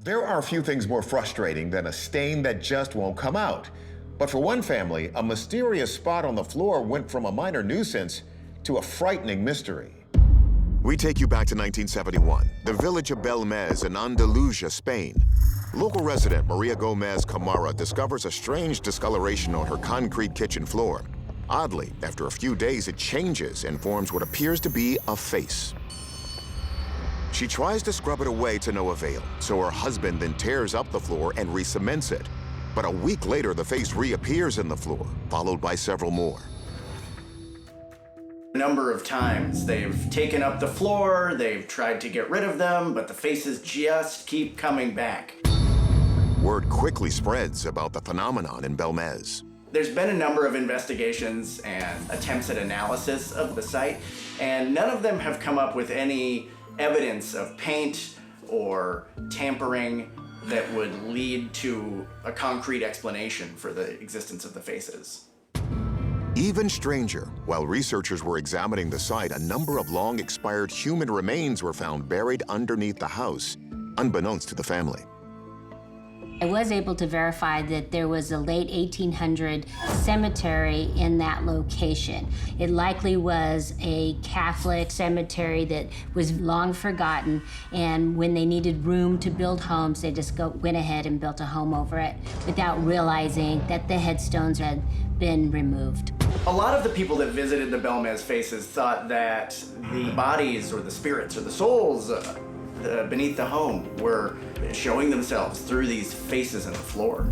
There are few things more frustrating than a stain that just won't come out. But for one family, a mysterious spot on the floor went from a minor nuisance to a frightening mystery. We take you back to 1971, the village of Belmez in Andalusia, Spain. Local resident Maria Gomez Camara discovers a strange discoloration on her concrete kitchen floor. Oddly, after a few days, it changes and forms what appears to be a face. She tries to scrub it away to no avail, so her husband then tears up the floor and re-cements it. But a week later, the face reappears in the floor, followed by several more. A number of times they've taken up the floor, they've tried to get rid of them, but the faces just keep coming back. Word quickly spreads about the phenomenon in Belmez. There's been a number of investigations and attempts at analysis of the site, and none of them have come up with any evidence of paint or tampering that would lead to a concrete explanation for the existence of the faces. Even stranger, while researchers were examining the site, a number of long-expired human remains were found buried underneath the house, unbeknownst to the family. I was able to verify that there was a late 1800 cemetery in that location. It likely was a Catholic cemetery that was long forgotten, and when they needed room to build homes, they just went ahead and built a home over it without realizing that the headstones had been removed. A lot of the people that visited the Belmez faces thought that the bodies or the spirits or the souls beneath the home were showing themselves through these faces in the floor.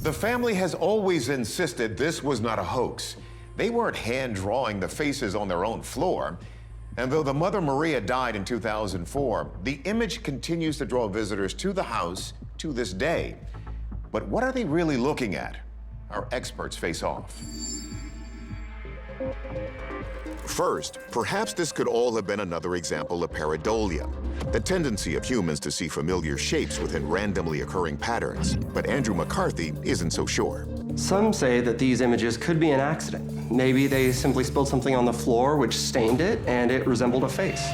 The family has always insisted this was not a hoax. They weren't hand-drawing the faces on their own floor. And though the mother Maria died in 2004, the image continues to draw visitors to the house to this day. But what are they really looking at? Our experts face off. First, perhaps this could all have been another example of pareidolia, the tendency of humans to see familiar shapes within randomly occurring patterns. But Andrew McCarthy isn't so sure. Some say that these images could be an accident. Maybe they simply spilled something on the floor which stained it and it resembled a face.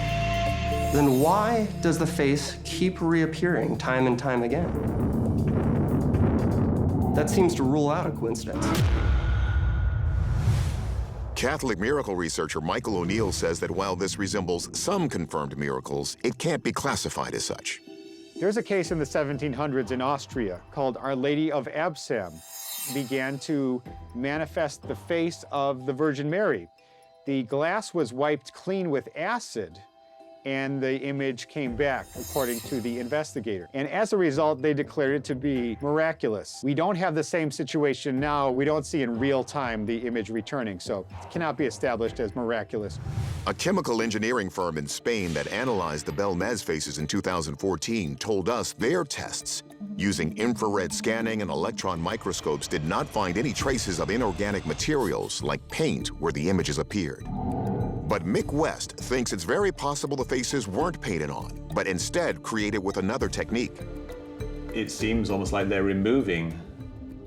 Then why does the face keep reappearing time and time again? That seems to rule out a coincidence. Catholic miracle researcher Michael O'Neill says that while this resembles some confirmed miracles, it can't be classified as such. There's a case in the 1700s in Austria called Our Lady of Absam. Began to manifest the face of the Virgin Mary. The glass was wiped clean with acid, and the image came back, according to the investigator. And as a result, they declared it to be miraculous. We don't have the same situation now. We don't see in real time the image returning, so it cannot be established as miraculous. A chemical engineering firm in Spain that analyzed the Belmez faces in 2014 told us their tests using infrared scanning and electron microscopes did not find any traces of inorganic materials like paint where the images appeared. But Mick West thinks it's very possible the faces weren't painted on, but instead created with another technique. It seems almost like they're removing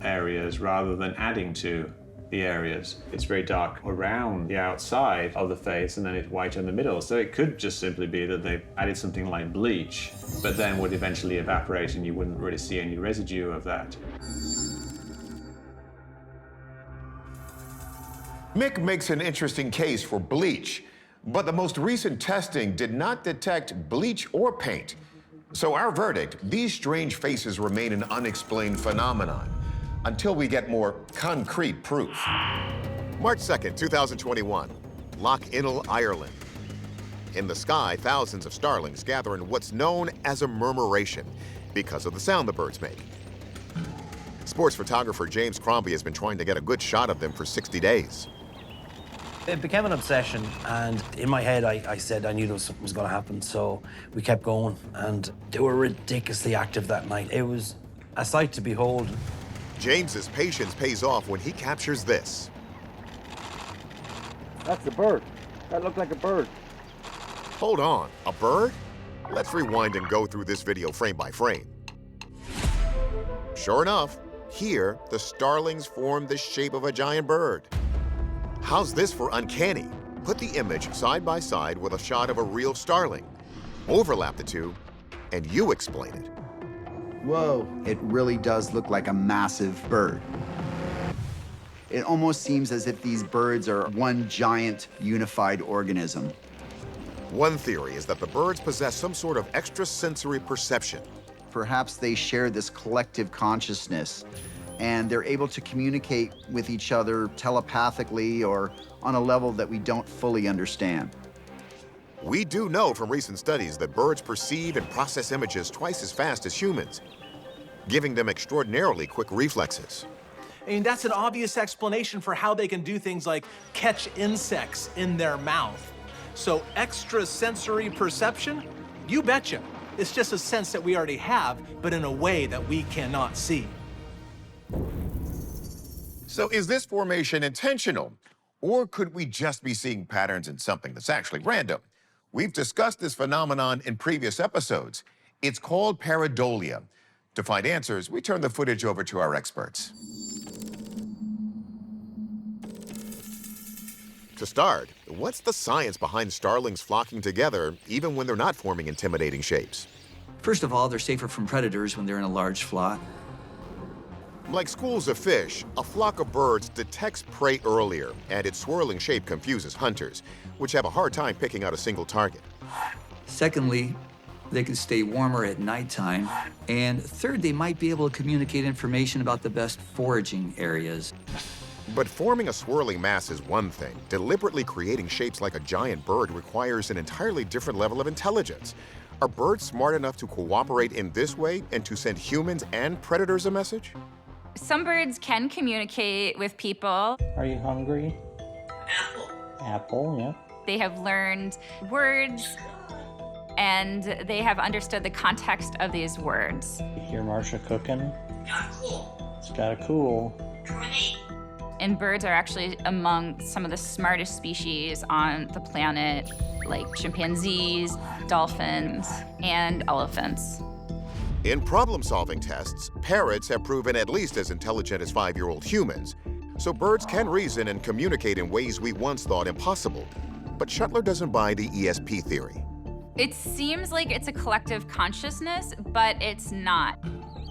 areas rather than adding to the areas. It's very dark around the outside of the face and then it's white in the middle. So it could just simply be that they added something like bleach, but then would eventually evaporate and you wouldn't really see any residue of that. Mick makes an interesting case for bleach, but the most recent testing did not detect bleach or paint. So our verdict, these strange faces remain an unexplained phenomenon until we get more concrete proof. March 2nd, 2021, Loch Innill, Ireland. In the sky, thousands of starlings gather in what's known as a murmuration because of the sound the birds make. Sports photographer James Crombie has been trying to get a good shot of them for 60 days. It became an obsession, and in my head, I said I knew something was going to happen, so we kept going, and they were ridiculously active that night. It was a sight to behold. James's patience pays off when he captures this. That's a bird. That looked like a bird. Hold on, a bird? Let's rewind and go through this video frame by frame. Sure enough, here, the starlings form the shape of a giant bird. How's this for uncanny? Put the image side by side with a shot of a real starling. Overlap the two, and you explain it. Whoa, it really does look like a massive bird. It almost seems as if these birds are one giant unified organism. One theory is that the birds possess some sort of extrasensory perception. Perhaps they share this collective consciousness, and they're able to communicate with each other telepathically or on a level that we don't fully understand. We do know from recent studies that birds perceive and process images twice as fast as humans, giving them extraordinarily quick reflexes. I mean, that's an obvious explanation for how they can do things like catch insects in their mouth. So extrasensory perception? You betcha. It's just a sense that we already have, but in a way that we cannot see. So is this formation intentional? Or could we just be seeing patterns in something that's actually random? We've discussed this phenomenon in previous episodes. It's called pareidolia. To find answers, we turn the footage over to our experts. To start, what's the science behind starlings flocking together even when they're not forming intimidating shapes? First of all, they're safer from predators when they're in a large flock. Like schools of fish, a flock of birds detects prey earlier, and its swirling shape confuses hunters, which have a hard time picking out a single target. Secondly, they can stay warmer at nighttime. And third, they might be able to communicate information about the best foraging areas. But forming a swirling mass is one thing. Deliberately creating shapes like a giant bird requires an entirely different level of intelligence. Are birds smart enough to cooperate in this way and to send humans and predators a message? Some birds can communicate with people. Are you hungry? Apple. Apple, yeah. They have learned words, and they have understood the context of these words. You hear Marsha cooking? Got a cool. It's got a cool. Grenade. And birds are actually among some of the smartest species on the planet, like chimpanzees, dolphins, and elephants. In problem-solving tests, parrots have proven at least as intelligent as 5-year-old humans. So birds can reason and communicate in ways we once thought impossible. But Shuttler doesn't buy the ESP theory. It seems like it's a collective consciousness, but it's not.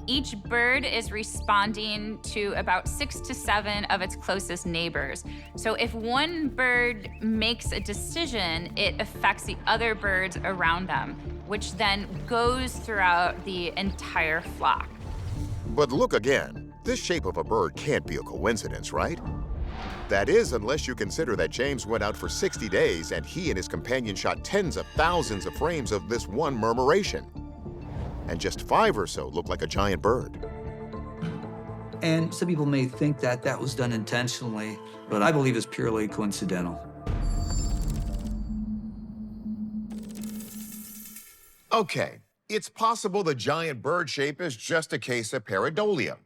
Each bird is responding to about 6 to 7 of its closest neighbors. So if one bird makes a decision, it affects the other birds around them, which then goes throughout the entire flock. But look again, this shape of a bird can't be a coincidence, right? That is, unless you consider that James went out for 60 days and he and his companion shot tens of thousands of frames of this one murmuration. And just 5 or so look like a giant bird. And some people may think that that was done intentionally, but I believe it's purely coincidental. Okay, it's possible the giant bird shape is just a case of pareidolia.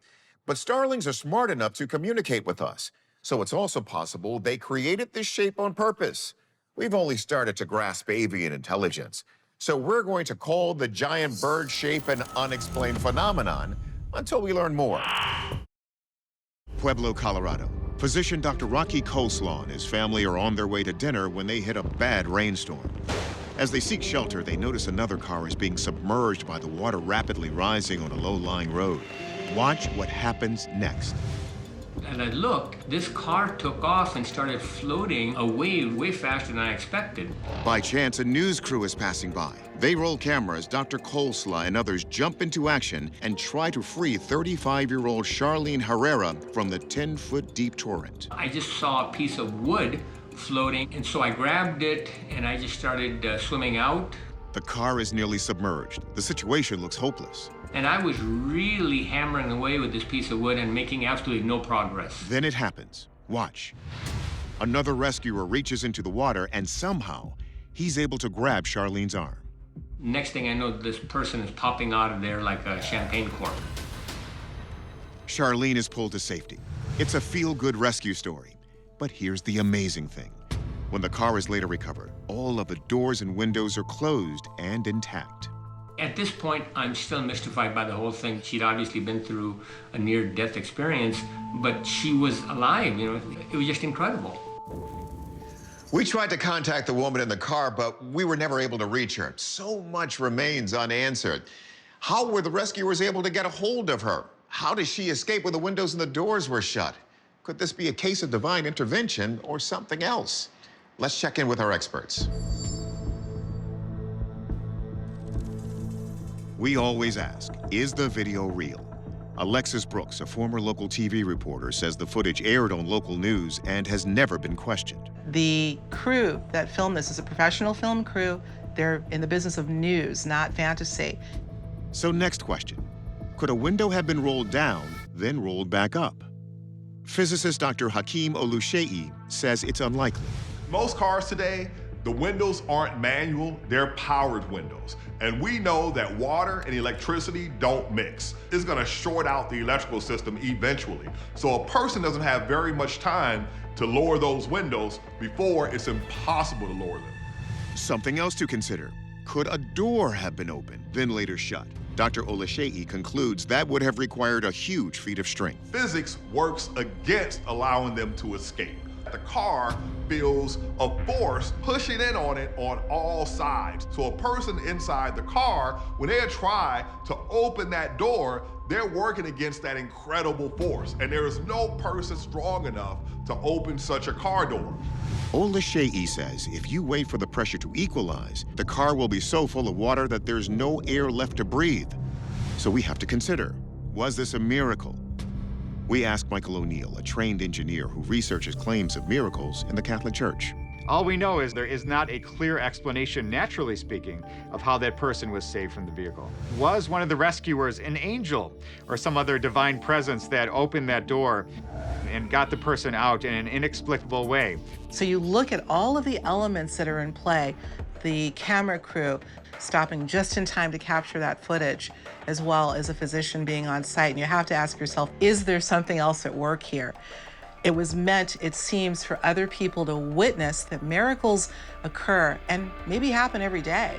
But starlings are smart enough to communicate with us. So it's also possible they created this shape on purpose. We've only started to grasp avian intelligence. So we're going to call the giant bird shape an unexplained phenomenon until we learn more. Pueblo, Colorado. Physician Dr. Rocky Coleslaw and his family are on their way to dinner when they hit a bad rainstorm. As they seek shelter, they notice another car is being submerged by the water rapidly rising on a low-lying road. Watch what happens next. As I looked, this car took off and started floating away way faster than I expected. By chance, a news crew is passing by. They roll cameras. Dr. Coleslaw and others jump into action and try to free 35-year-old Charlene Herrera from the 10-foot deep torrent. I just saw a piece of wood floating, and so I grabbed it and I just started swimming out. The car is nearly submerged. The situation looks hopeless. And I was really hammering away with this piece of wood and making absolutely no progress. Then it happens. Watch. Another rescuer reaches into the water and somehow he's able to grab Charlene's arm. Next thing I know, this person is popping out of there like a champagne cork. Charlene is pulled to safety. It's a feel-good rescue story. But here's the amazing thing. When the car is later recovered, all of the doors and windows are closed and intact. At this point, I'm still mystified by the whole thing. She'd obviously been through a near-death experience, but she was alive, you know. It was just incredible. We tried to contact the woman in the car, but we were never able to reach her. So much remains unanswered. How were the rescuers able to get a hold of her? How did she escape when the windows and the doors were shut? Could this be a case of divine intervention or something else? Let's check in with our experts. We always ask, is the video real? Alexis Brooks, a former local TV reporter, says the footage aired on local news and has never been questioned. The crew that filmed this is a professional film crew. They're in the business of news, not fantasy. So next question, could a window have been rolled down, then rolled back up? Physicist Dr. Hakeem Oluseyi says it's unlikely. Most cars today, the windows aren't manual, they're powered windows. And we know that water and electricity don't mix. It's gonna short out the electrical system eventually. So a person doesn't have very much time to lower those windows before it's impossible to lower them. Something else to consider. Could a door have been opened, then later shut? Dr. Oluseyi concludes that would have required a huge feat of strength. Physics works against allowing them to escape. The car feels a force pushing in on it on all sides. So a person inside the car, when they try to open that door, they're working against that incredible force. And there is no person strong enough to open such a car door. Oluseyi says if you wait for the pressure to equalize, the car will be so full of water that there's no air left to breathe. So we have to consider, was this a miracle? We asked Michael O'Neill, a trained engineer who researches claims of miracles in the Catholic Church. All we know is there is not a clear explanation, naturally speaking, of how that person was saved from the vehicle. Was one of the rescuers an angel or some other divine presence that opened that door and got the person out in an inexplicable way? So you look at all of the elements that are in play, the camera crew stopping just in time to capture that footage, as well as a physician being on site. And you have to ask yourself, is there something else at work here? It was meant, it seems, for other people to witness that miracles occur and maybe happen every day.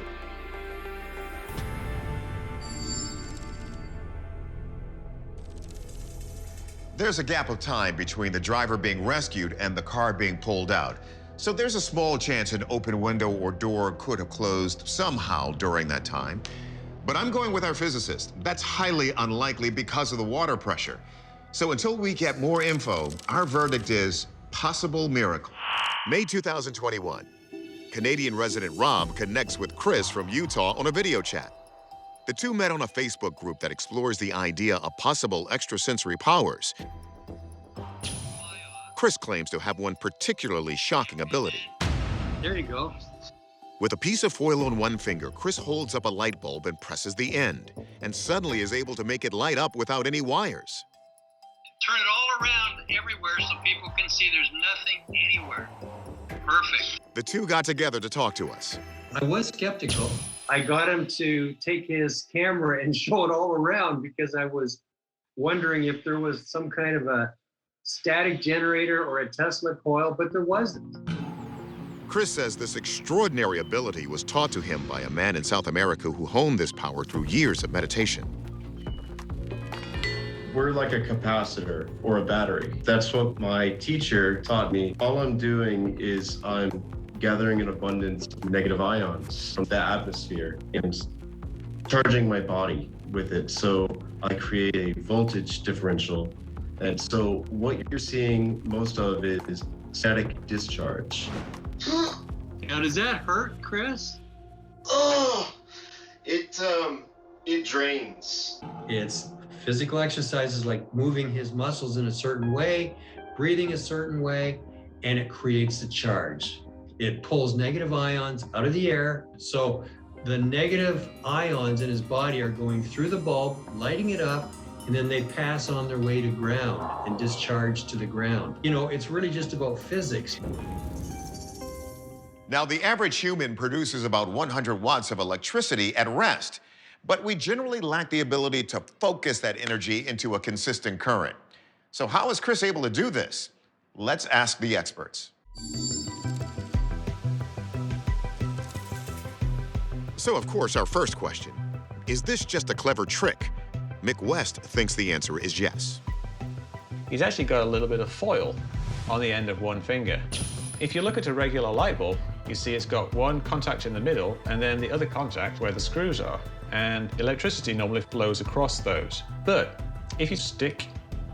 There's a gap of time between the driver being rescued and the car being pulled out. So there's a small chance an open window or door could have closed somehow during that time. But I'm going with our physicist. That's highly unlikely because of the water pressure. So until we get more info, our verdict is possible miracle. May 2021, Canadian resident Rob connects with Chris from Utah on a video chat. The two met on a Facebook group that explores the idea of possible extrasensory powers. Chris claims to have one particularly shocking ability. There you go. With a piece of foil on one finger, Chris holds up a light bulb and presses the end, and suddenly is able to make it light up without any wires. Turn it all around everywhere so people can see there's nothing anywhere. Perfect. The two got together to talk to us. I was skeptical. I got him to take his camera and show it all around because I was wondering if there was some kind of a static generator or a Tesla coil, but there wasn't. Chris says this extraordinary ability was taught to him by a man in South America who honed this power through years of meditation. We're like a capacitor or a battery. That's what my teacher taught me. All I'm doing is I'm gathering an abundance of negative ions from the atmosphere and charging my body with it. So I create a voltage differential. And so what you're seeing most of it is static discharge. Now, does that hurt, Chris? Oh, it drains. It's physical exercises like moving his muscles in a certain way, breathing a certain way, and it creates a charge. It pulls negative ions out of the air. So the negative ions in his body are going through the bulb, lighting it up, and then they pass on their way to ground and discharge to the ground. You know, it's really just about physics. Now, the average human produces about 100 watts of electricity at rest, but we generally lack the ability to focus that energy into a consistent current. So how is Chris able to do this? Let's ask the experts. So, of course, our first question, is this just a clever trick? Mick West thinks the answer is yes. He's actually got a little bit of foil on the end of one finger. If you look at a regular light bulb, you see it's got one contact in the middle and then the other contact where the screws are. And electricity normally flows across those. But if you stick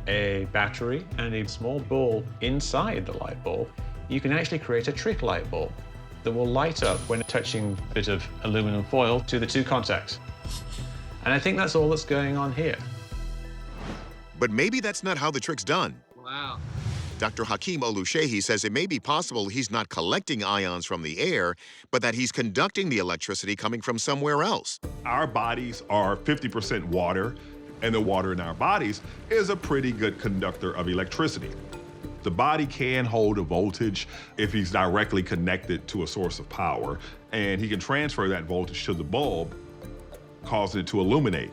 a battery and a small bulb inside the light bulb, you can actually create a trick light bulb that will light up when touching a bit of aluminum foil to the two contacts. And I think that's all that's going on here. But maybe that's not how the trick's done. Wow. Dr. Hakeem Olushehi says it may be possible he's not collecting ions from the air, but that he's conducting the electricity coming from somewhere else. Our bodies are 50% water, and the water in our bodies is a pretty good conductor of electricity. The body can hold a voltage if he's directly connected to a source of power, and he can transfer that voltage to the bulb, causing it to illuminate.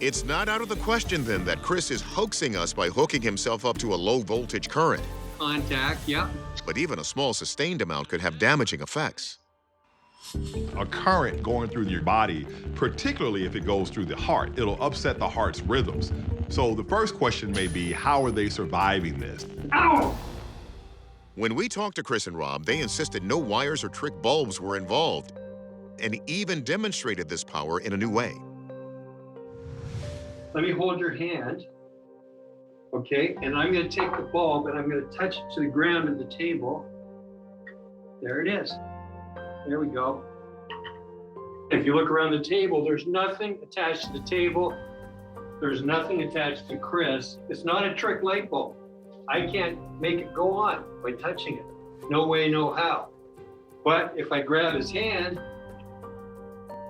It's not out of the question, then, that Chris is hoaxing us by hooking himself up to a low-voltage current. Contact, yeah. But even a small sustained amount could have damaging effects. A current going through your body, particularly if it goes through the heart, it'll upset the heart's rhythms. So the first question may be, how are they surviving this? Ow! When we talked to Chris and Rob, they insisted no wires or trick bulbs were involved, and even demonstrated this power in a new way. Let me hold your hand, okay? And I'm gonna take the bulb and I'm gonna touch it to the ground of the table. There it is. There we go. If you look around the table, there's nothing attached to the table. There's nothing attached to Chris. It's not a trick light bulb. I can't make it go on by touching it. No way, no how. But if I grab his hand,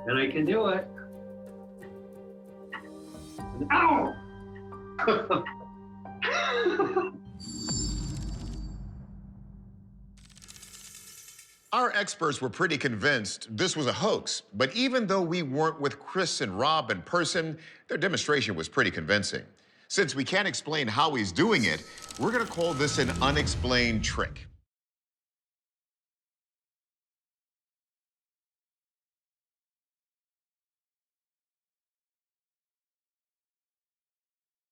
then I can do it. Ow! Our experts were pretty convinced this was a hoax, but even though we weren't with Chris and Rob in person, their demonstration was pretty convincing. Since we can't explain how he's doing it, we're gonna call this an unexplained trick.